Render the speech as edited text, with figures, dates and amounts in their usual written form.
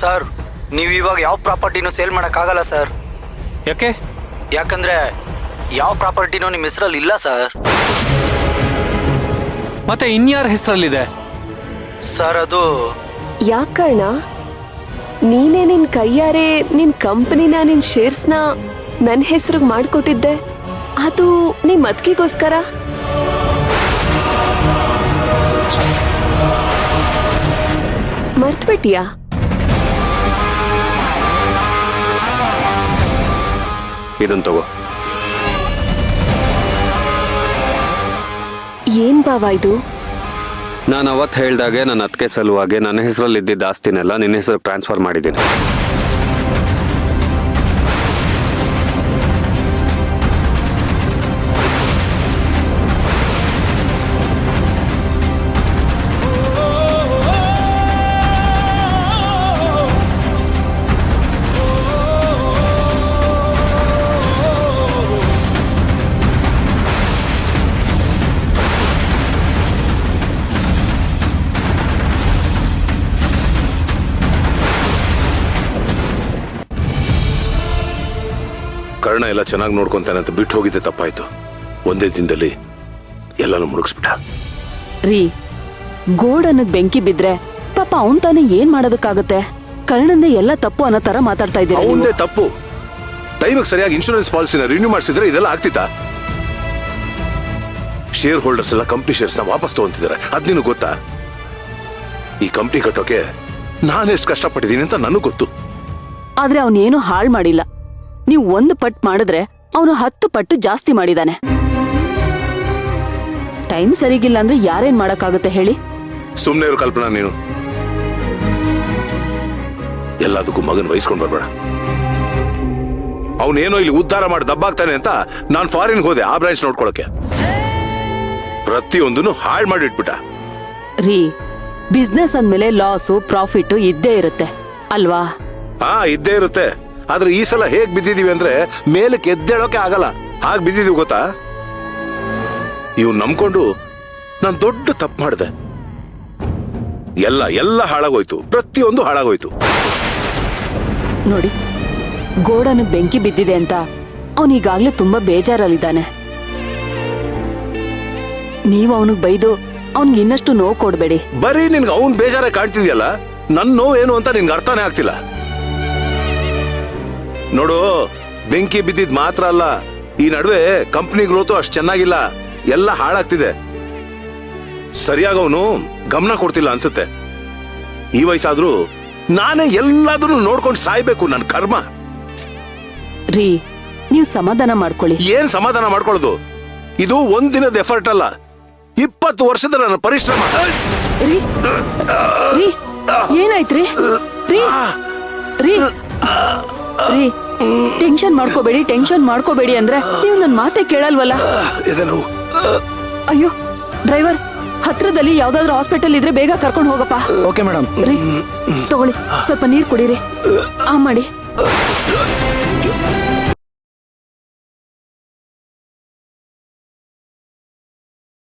Sir ನೀವು ಇವಾಗ ಯಾವ ಪ್ರಾಪರ್ಟಿನೂ ಸೇಲ್ ಮಾಡೋಕ್ಕಾಗಲ್ಲ ಸರ್. ಯಾಕೆ? ಯಾಕಂದ್ರೆ ಯಾವ ಪ್ರಾಪರ್ಟಿನೂ ನಿಮ್ಮ ಹೆಸರಲ್ಲಿ ಇಲ್ಲ ಸರ್. ಮತ್ತೆ ಇನ್ಯಾರ ಹೆಸರಲ್ಲಿದೆ? ಸರ್ ಅದು ಯಾಕಣ್ಣ ನೀನೇ ನಿನ್ ಕೈಯಾರೆ ನಿನ್ ಕಂಪನಿನ ನಿನ್ ಶೇರ್ಸ್ನ ನನ್ನ ಹೆಸರಿಗೆ ಮಾಡ್ಕೊಟ್ಟಿದ್ದೆ, ಅದು ನಿಮ್ ಅದ್ಕಿಗೋಸ್ಕರ. ಮರ್ತ್ಬಿಟ್ಟಿಯಾ? ಇದನ್ ತಗೋ. ಏನ್ ಬಾವ ಇದು? ನಾನು ಅವತ್ತು ಹೇಳ್ದಾಗೆ ನನ್ನ ಅದಕ್ಕೆ ಸಲುವಾಗಿ ನನ್ನ ಹೆಸರಲ್ಲಿ ಇದ್ದಿದ್ದ ಆಸ್ತಿನೆಲ್ಲ ನಿನ್ನ ಹೆಸರು ಟ್ರಾನ್ಸ್ಫರ್ ಮಾಡಿದ್ದೀನಿ. ಕರ್ಣ ಎಲ್ಲ ಚೆನ್ನಾಗಿ ನೋಡ್ಕೊಂತಾನೆ ಅಂತ ಬಿಟ್ಟು ಹೋಗಿದ್ದೆ ತಪ್ಪಾಯ್ತು. ಒಂದೇ ದಿನದಲ್ಲಿ ಎಲ್ಲಾನು ಮುಳುಗಿಸ್ಬಿಟ್ಟ. ರೀ, ಗೋಡನ್ಗ್ ಬೆಂಕಿ ಬಿದ್ರೆ ಪಾಪ ಅವನ್ ತಾನೇ ಏನ್ ಮಾಡೋದಕ್ಕಾಗತ್ತೆ? ಕರ್ಣಂದೆ ಎಲ್ಲ ತಪ್ಪು ಅನ್ನೋ ತರ ಮಾತಾಡ್ತಾ ಇದ್ದೀರಾ. ಅವಂದೇ ತಪ್ಪು. ಟೈಮಿಗೆ ಸರಿಯಾಗಿ ಇನ್ಶೂರೆನ್ಸ್ ಪಾಲಿಸಿನ ರಿನ್ಯೂ ಮಾಡಿಸಿದ್ರೆ ಇದೆಲ್ಲ ಆಗ್ತಿತ್ತಾ? ಶೇರ್ ಹೋಲ್ಡರ್ಸ್ ಎಲ್ಲ ಕಂಪ್ನಿ ಶೇರ್ಸ್ ನ ವಾಪಸ್ ತಗೊಂತಿದ್ದಾರೆ. ಅದ್ ನಿನಗೆ ಗೊತ್ತಾ? ಈ ಕಂಪ್ನಿ ಕಟ್ಟೋಕೆ ನಾನೆಷ್ಟು ಕಷ್ಟಪಟ್ಟಿದ್ದೀನಿ ಅಂತ ನನಗೆ ಗೊತ್ತು. ಆದ್ರೆ ಅವನೇನು ಹಾಳ್ ಮಾಡಿಲ್ಲ. ನೀವು 1 ಪಟ್ಟು ಮಾಡಿದ್ರೆ ಅವನು 10 ಪಟ್ಟು ಜಾಸ್ತಿ ಮಾಡಿದಾನೆ. ಟೈಮ್ ಸರಿಗಿಲ್ಲ ಅಂದ್ರೆ ಯಾರೇನ್ ಮಾಡಕ್ಕಾಗುತ್ತೆ ಹೇಳಿ? ಸುಮ್ನೆ ಇರೋ ಕಲ್ಪನಾ ನೀನು. ಎಲ್ಲದಕ್ಕೂ ಮಗನ್ ವಹಿಸ್ಕೊಂಡ್ ಬರ್ಬೇಡ. ಅವನೇನೋ ಇಲ್ಲಿ ಉದ್ಧಾರ ಮಾಡಿ ದಬ್ಬಾಗ್ತಾನೆ ಅಂತ ನಾನು ಫಾರಿನ್ಗೆ ಹೋದೆ ಆ ಬ್ರಾಂಚ್ ನೋಡ್ಕೊಳಕ್ಕೆ. ಪ್ರತಿಯೊಂದನ್ನು ಹಾಳು ಮಾಡಿ ಇಟ್ಬಿಟ್ಟ. ರೀ, ಬಿಸ್ನೆಸ್ ಅಂದ್ಮೇಲೆ ಲಾಸು ಪ್ರಾಫಿಟ್ ಇದ್ದೇ ಇರುತ್ತೆ ಅಲ್ವಾ? ಹಾ, ಇದ್ದೇ ಇರುತ್ತೆ. ಆದ್ರೆ ಈ ಸಲ ಹೇಗ್ ಬಿದ್ದಿದೀವಿ ಅಂದ್ರೆ ಮೇಲಕ್ಕೆ ಎದ್ದೇಳೋಕೆ ಆಗಲ್ಲ, ಹಾಗೆ ಬಿದ್ದಿದೀವಿ ಗೊತ್ತಾ? ಇವ್ ನಂಬ್ಕೊಂಡು ನಾನ್ ದೊಡ್ಡ ತಪ್ಪು ಮಾಡಿದೆ. ಎಲ್ಲ ಹಾಳಾಗೋಯ್ತು, ಪ್ರತಿಯೊಂದು ಹಾಳಾಗೋಯ್ತು. ನೋಡಿ, ಗೋಡನ್ ಬೆಂಕಿ ಬಿದ್ದಿದೆ ಅಂತ ಅವನೀಗಾಗ್ಲೇ ತುಂಬಾ ಬೇಜಾರಲ್ಲಿದ್ದಾನೆ. ನೀವು ಅವನಿಗೆ ಬೈದು ಅವನ್ಗೆ ಇನ್ನಷ್ಟು ನೋವು ಕೊಡ್ಬೇಡಿ. ಬರೀ ನಿನ್ಗೆ ಅವನ್ ಬೇಜಾರ ಕಾಣ್ತಿದ್ಯಲ್ಲ, ನನ್ ನೋವು ಏನು ಅಂತ ನಿನ್ಗೆ ಅರ್ಥನೇ ಆಗ್ತಿಲ್ಲ. ನೋಡು, ಬೆಂಕಿ ಬಿದ್ದಿದ್ ಮಾತ್ರ ಅಲ್ಲ, ಈ ನಡುವೆ ಕಂಪ್ನಿ ಗ್ರೋತು ಅಷ್ಟು ಚೆನ್ನಾಗಿಲ್ಲ, ಎಲ್ಲ ಹಾಳಾಗ್ತಿದೆ. ಸರಿಯಾಗಿ ಅವನು ಗಮನ ಕೊಡ್ತಿಲ್ಲ ಅನ್ಸುತ್ತೆ. ಈ ವಯಸ್ಸಾದ್ರೂ ನಾನೇ ಎಲ್ಲಾದ್ರೂ ನೋಡ್ಕೊಂಡು ಸಾಯ್ಬೇಕು, ನನ್ ಕರ್ಮ. ರೀ, ನೀವು ಸಮಾಧಾನ ಮಾಡ್ಕೊಳ್ಳಿ. ಏನ್ ಸಮಾಧಾನ ಮಾಡ್ಕೊಳ್ಳೋದು? ಇದು ಒಂದ್ ದಿನದ ಎಫರ್ಟ್ ಅಲ್ಲ, 20 ವರ್ಷದ ನನ್ನ ಪರಿಶ್ರಮ. ರೀ, ರೀ, ಏನಾಯ್ತ್ರಿ? ರೀ, ರೀ, ರೀ, ಟೆನ್ಷನ್ ಮಾಡ್ಕೋಬೇಡಿ ಅಂದ್ರೆ ನೀವು ನನ್ ಮಾತೆ ಕೇಳಲ್ವಲ್ಲ? ಅಯ್ಯೋ ಡ್ರೈವರ್, ಹತ್ರದಲ್ಲಿ ಯಾವ್ದಾದ್ರು ಹಾಸ್ಪಿಟಲ್ ಇದ್ರೆ ಬೇಗ ಕರ್ಕೊಂಡು ಹೋಗಪ್ಪ. Okay madam. ರೀ, ತಗೊಳ್ಳಿ, ಸ್ವಲ್ಪ ನೀರ್ ಕುಡೀರಿ. ಆ ಮಾಡಿ.